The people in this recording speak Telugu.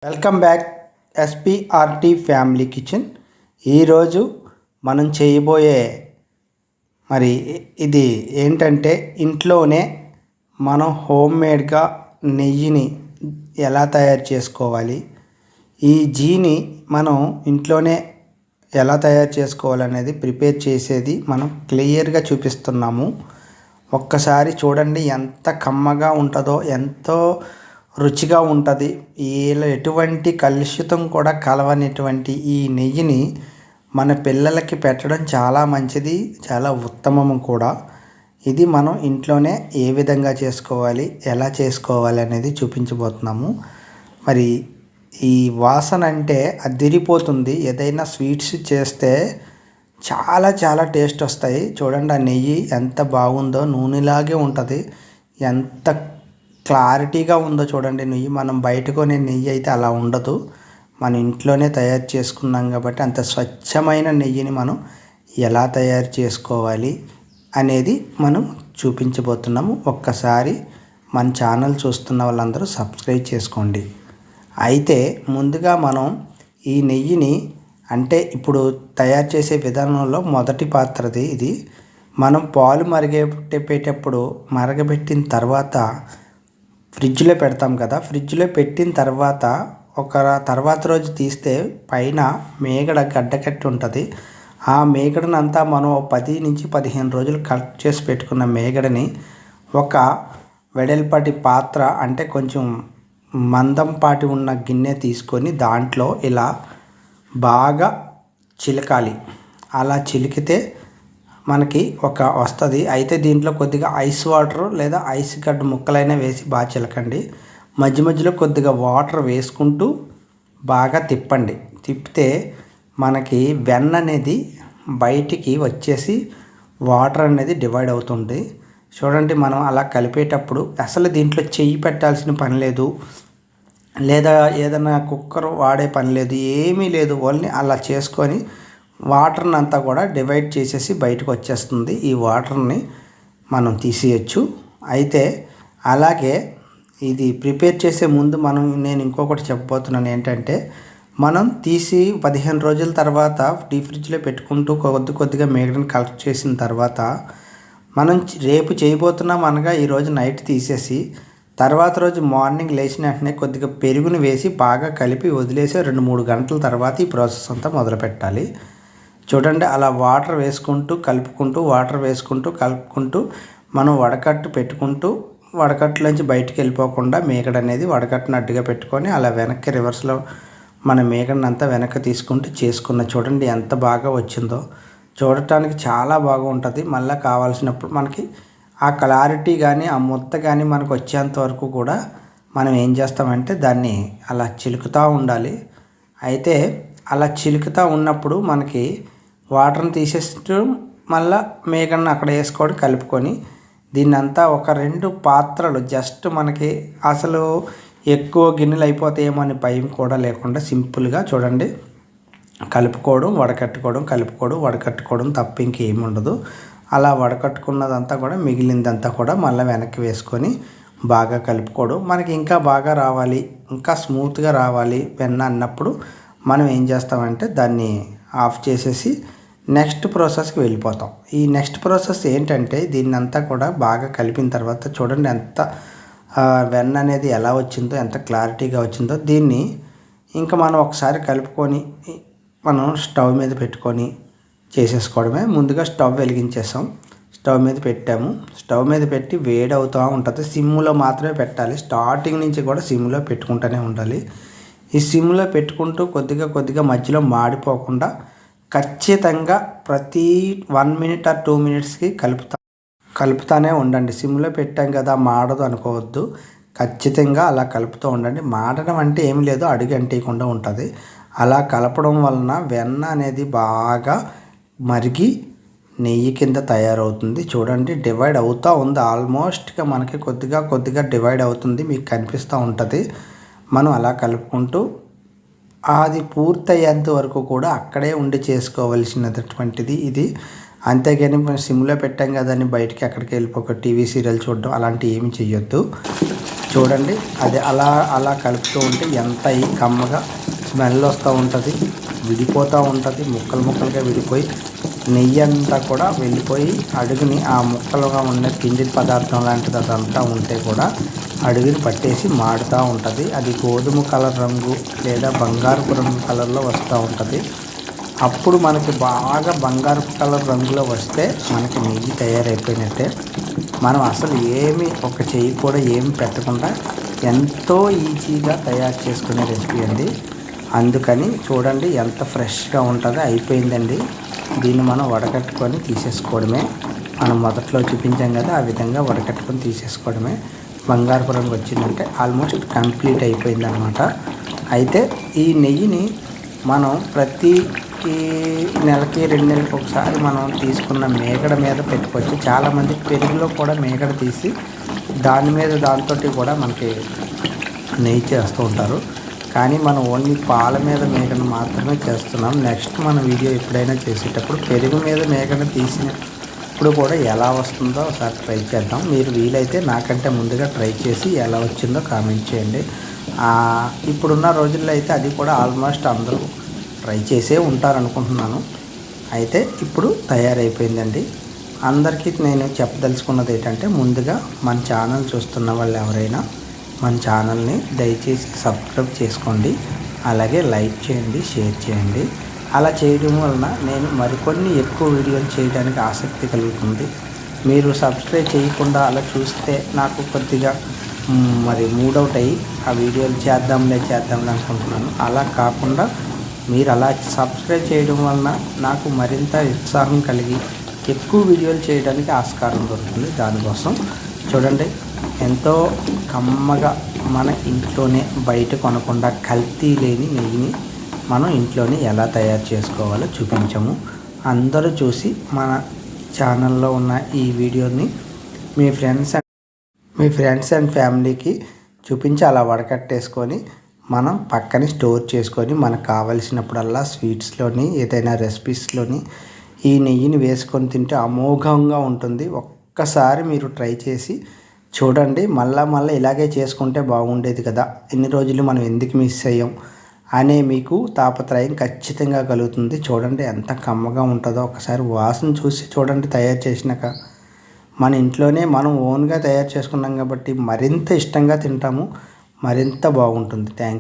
Welcome back SPRT family kitchen. ఈరోజు మనం చేయబోయే ఇది ఏంటంటే ఇంట్లోనే మనం హోమ్మేడ్గా నెయ్యిని ఎలా తయారు చేసుకోవాలి, ఈ ఘీని మనం ఇంట్లోనే ఎలా తయారు చేసుకోవాలనేది ప్రిపేర్ చేసేది మనం క్లియర్గా చూపిస్తున్నాము. ఒక్కసారి చూడండి, ఎంత కమ్మగా ఉంటుందో, ఎంతో రుచిగా ఉంటుంది. ఎటువంటి కలుషితం కూడా కలవనటువంటి ఈ నెయ్యిని మన పిల్లలకి పెట్టడం చాలా మంచిది, చాలా ఉత్తమము కూడా. ఇది మనం ఇంట్లోనే ఏ విధంగా చేసుకోవాలి, ఎలా చేసుకోవాలి అనేది చూపించబోతున్నాము. ఈ వాసన అంటే అదిరిపోతుంది. ఏదైనా స్వీట్స్ చేస్తే చాలా చాలా టేస్ట్ వస్తాయి. చూడండి, ఆ నెయ్యి ఎంత బాగుందో, నూనెలాగే ఉంటుంది. ఎంత క్లారిటీగా ఉందో చూడండి నెయ్యి. మనం బయట కొనే నెయ్యి అయితే అలా ఉండదు. మన ఇంట్లోనే తయారు చేసుకున్నాం కాబట్టి అంత స్వచ్ఛమైన నెయ్యిని మనం ఎలా తయారు చేసుకోవాలి అనేది మనం చూపించబోతున్నాము. ఒక్కసారి మన ఛానల్ చూస్తున్న వాళ్ళందరూ సబ్స్క్రైబ్ చేసుకోండి. అయితే ముందుగా మనం ఈ నెయ్యిని అంటే ఇప్పుడు తయారు చేసే విధానంలో మొదటి పాత్రది ఇది. మనం పాలు మరగబెట్టిన తర్వాత ఫ్రిడ్జ్లో పెడతాం కదా. ఫ్రిడ్జ్లో పెట్టిన తర్వాత రోజు తీస్తే పైన మేగడ గడ్డకట్టి ఉంటుంది. ఆ మేగడనంతా మనం 10 నుంచి 15 రోజులు కలెక్ట్ చేసి పెట్టుకున్న మేగడని ఒక వెడల్పాటి పాత్ర, అంటే కొంచెం మందంపాటి ఉన్న గిన్నె తీసుకొని దాంట్లో ఇలా బాగా చిలకాలి. అలా చిలికితే మనకి వస్తుంది. అయితే దీంట్లో కొద్దిగా ఐస్ వాటర్ లేదా ఐస్ గడ్డ ముక్కలైనా వేసి బాగా చిలకండి. మధ్యలో కొద్దిగా వాటర్ వేసుకుంటూ బాగా తిప్పితే మనకి వెన్న అనేది బయటికి వచ్చేసి వాటర్ అనేది డివైడ్ అవుతుంది. చూడండి, మనం అలా కలిపేటప్పుడు అసలు దీంట్లో చెయ్యి పెట్టాల్సిన పని లేదు, లేదా ఏదైనా కుక్కర్ వాడే పని లేదు, ఏమీ లేదు. ఓన్లీ అలా చేసుకొని వాటర్ని అంతా కూడా డివైడ్ చేసేసి బయటకు వచ్చేస్తుంది. ఈ వాటర్ని మనం తీసేయచ్చు. అయితే అలాగే ఇది ప్రిపేర్ చేసే ముందు నేను ఇంకొకటి చెప్పబోతున్నాను. ఏంటంటే మనం తీసి 15 రోజుల తర్వాత డీప్ ఫ్రిడ్జ్లో పెట్టుకుంటూ కొద్దిగా మేగడని కలెక్ట్ చేసిన తర్వాత మనం రేపు చేయబోతున్నాం అనగా ఈరోజు నైట్ తీసేసి తర్వాత రోజు మార్నింగ్ లేచిన వెంటనే కొద్దిగా పెరుగుని వేసి బాగా కలిపి వదిలేసి 2-3 గంటల తర్వాత ఈ ప్రాసెస్ అంతా మొదలు పెట్టాలి. చూడండి, అలా వాటర్ వేసుకుంటూ కలుపుకుంటూ మనం వడకట్టు పెట్టుకుంటూ వడకట్టులోంచి బయటికి వెళ్ళిపోకుండా మేగడ అనేది వడకట్టును అడ్డుగా పెట్టుకొని అలా వెనక్కి రివర్స్లో మన మేగడని అంతా వెనక్కి తీసుకుంటూ చూడండి ఎంత బాగా వచ్చిందో. చూడటానికి చాలా బాగా ఉంటుంది. మళ్ళీ కావాల్సినప్పుడు మనకి ఆ క్లారిటీ కానీ ఆ ముద్ద కానీ మనకు వచ్చేంత వరకు కూడా మనం ఏం చేస్తామంటే దాన్ని అలా చిలుకుతూ ఉండాలి. అయితే అలా చిలుకుతూ ఉన్నప్పుడు మనకి వాటర్ని తీసేస్తూ మళ్ళీ మేగడని అక్కడ వేసుకోవడం కలుపుకొని దీన్నంతా ఒక 2 పాత్రలు జస్ట్ మనకి అసలు ఎక్కువ గిన్నెలు అయిపోతాయేమో అని భయం కూడా లేకుండా సింపుల్గా చూడండి కలుపుకోవడం, వడకట్టుకోవడం తప్ప ఇంకేమి ఉండదు. అలా వడకట్టుకున్నదంతా కూడా మిగిలిందంతా కూడా మళ్ళీ వెనక్కి వేసుకొని బాగా కలుపుకోవడం. మనకి ఇంకా బాగా రావాలి, ఇంకా స్మూత్గా రావాలి వెన్న అన్నప్పుడు మనం ఏం చేస్తామంటే దాన్ని ఆఫ్ చేసేసి నెక్స్ట్ ప్రాసెస్కి వెళ్ళిపోతాం. ఈ నెక్స్ట్ ప్రాసెస్ ఏంటంటే దీన్నంతా కూడా బాగా కలిపిన తర్వాత చూడండి ఎంత వెన్న అనేది ఎలా వచ్చిందో, ఎంత క్లారిటీగా వచ్చిందో. దీన్ని ఇంకా మనం ఒకసారి కలుపుకొని మనం స్టవ్ మీద పెట్టుకొని చేసేసుకోవడమే. ముందుగా స్టవ్ వెలిగించేసాం, స్టవ్ మీద పెట్టాము. స్టవ్ మీద పెట్టి వేడి అవుతూ ఉంటుంది. సిమ్లో మాత్రమే పెట్టాలి. స్టార్టింగ్ నుంచి కూడా సిమ్లో పెట్టుకుంటూనే ఉండాలి. ఈ సిమ్లో పెట్టుకుంటూ కొద్దిగా మధ్యలో మాడిపోకుండా ఖచ్చితంగా ప్రతి 1 మినిట్ ఆర్ 2 మినిట్స్కి కలుపుతానే ఉండండి. సిమ్లో పెట్టాం కదా మాడదు అనుకోవద్దు. ఖచ్చితంగా అలా కలుపుతూ ఉండండి. మాడడం అంటే ఏమి లేదు, అడుగు అంటేయకుండా ఉంటుంది. అలా కలపడం వలన వెన్న అనేది బాగా మరిగి నెయ్యి కింద తయారవుతుంది. చూడండి, డివైడ్ అవుతూ ఉంది. ఆల్మోస్ట్గా మనకి కొద్దిగా డివైడ్ అవుతుంది, మీకు కనిపిస్తూ ఉంటుంది. మనం అలా కలుపుకుంటూ అది పూర్తయ్యేంత వరకు కూడా అక్కడే ఉండి చేసుకోవలసినటువంటిది ఇది. అంతేగాని మనం సిమ్లో పెట్టాం కదా అని బయటికి ఎక్కడికి వెళ్ళిపోక టీవీ సీరియల్ చూడడం అలాంటివి ఏమి చెయ్యొద్దు. చూడండి అది అలా అలా కలుపుతూ ఉంటే ఎంత కమ్మగా స్మెల్ వస్తూ ఉంటుంది, విడిపోతూ ఉంటుంది, ముక్కలు ముక్కలుగా విడిపోయి నెయ్యి అంతా కూడా వెళ్ళిపోయి అడుగుని ఆ ముక్కలుగా ఉన్న పిండి పదార్థం లాంటిది అదంతా ఉంటే కూడా అడుగుని పట్టేసి మాడుతూ ఉంటుంది. అది గోధుమ కలర్ రంగు లేదా బంగారపు రంగు కలర్లో వస్తూ ఉంటుంది. అప్పుడు మనకి బాగా బంగారపు కలర్ రంగులో వస్తే మనకి నెయ్యి తయారైపోయినట్టే. మనం అసలు ఏమి ఒక చెయ్యి కూడా ఏమి పెట్టకుండా ఎంతో ఈజీగా తయారు చేసుకునే రెసిపీ అండి. అందుకని చూడండి ఎంత ఫ్రెష్గా ఉంటుందో. అయిపోయిందండి. దీన్ని మనం వడకట్టుకొని తీసేసుకోవడమే. మనం మొదట్లో చూపించాం కదా, ఆ విధంగా వడకట్టుకొని తీసేసుకోవడమే. బంగారపు రంగు వచ్చిందంటే ఆల్మోస్ట్ కంప్లీట్ అయిపోయింది అనమాట. అయితే ఈ నెయ్యిని మనం ప్రతి నెలకి 2 నెలలకు ఒకసారి మనం తీసుకున్న మేగడ మీద పెట్టుకోవచ్చు. చాలామంది పెరుగులో కూడా మేగడ తీసి దాంతో కూడా మనకి నెయ్యి చేస్తూ ఉంటారు. కానీ మనం ఓన్లీ పాల మీద మేగడను మాత్రమే చేస్తున్నాం. నెక్స్ట్ మన వీడియో ఎప్పుడైనా చేసేటప్పుడు పెరుగు మీద మేగడ తీసినప్పుడు కూడా ఎలా వస్తుందో ఒకసారి ట్రై చేద్దాం. మీరు వీలైతే నాకంటే ముందుగా ట్రై చేసి ఎలా వచ్చిందో కామెంట్ చేయండి. ఇప్పుడున్న రోజుల్లో అయితే అది కూడా ఆల్మోస్ట్ అందరూ ట్రై చేసే ఉంటారనుకుంటున్నాను. అయితే ఇప్పుడు తయారైపోయిందండి. అందరికీ నేను చెప్పదలుచుకున్నది ఏంటంటే, ముందుగా మన ఛానల్ చూస్తున్న వాళ్ళు ఎవరైనా మన ఛానల్ని దయచేసి సబ్స్క్రైబ్ చేసుకోండి. అలాగే లైక్ చేయండి, షేర్ చేయండి. అలా చేయడం వలన నేను మరికొన్ని ఎక్కువ వీడియోలు చేయడానికి ఆసక్తి కలుగుతుంది. మీరు సబ్స్క్రైబ్ చేయకుండా అలా చూస్తే నాకు కొద్దిగా మూడౌట్ అయ్యి ఆ వీడియోలు చేద్దాంలే అనుకుంటున్నాను. అలా కాకుండా మీరు అలా సబ్స్క్రైబ్ చేయడం వలన నాకు మరింత ఉత్సాహం కలిగి ఎక్కువ వీడియోలు చేయడానికి ఆస్కారం దొరుకుతుంది. దానికోసం చూడండి ఎంతో కమ్మగా మన ఇంట్లోనే బయట కొనకుండా కల్తీ లేని నెయ్యిని మనం ఇంట్లోనే ఎలా తయారు చేసుకోవాలో చూపించాము. అందరూ చూసి మన ఛానల్లో ఉన్న ఈ వీడియోని మీ ఫ్రెండ్స్ అండ్ ఫ్యామిలీకి చూపించి అలా వడకట్టేసుకొని మనం పక్కన స్టోర్ చేసుకొని మనకు కావలసినప్పుడల్లా స్వీట్స్లోని ఏదైనా రెసిపీస్లోని ఈ నెయ్యిని వేసుకొని తింటే అమోఘంగా ఉంటుంది. ఒక్కసారి మీరు ట్రై చేసి చూడండి. మళ్ళీ ఇలాగే చేసుకుంటే బాగుండేది కదా, ఎన్ని రోజులు మనం ఎందుకు మిస్ అయ్యాం అనే మీకు తాపత్రయం ఖచ్చితంగా కలుగుతుంది. చూడండి ఎంత కమ్మగా ఉంటుందో. ఒకసారి వాసన చూసి చూడండి. తయారు చేసినాక మన ఇంట్లోనే మనం ఓన్గా తయారు చేసుకున్నాం కాబట్టి మరింత ఇష్టంగా తింటాము, మరింత బాగుంటుంది. Thank you.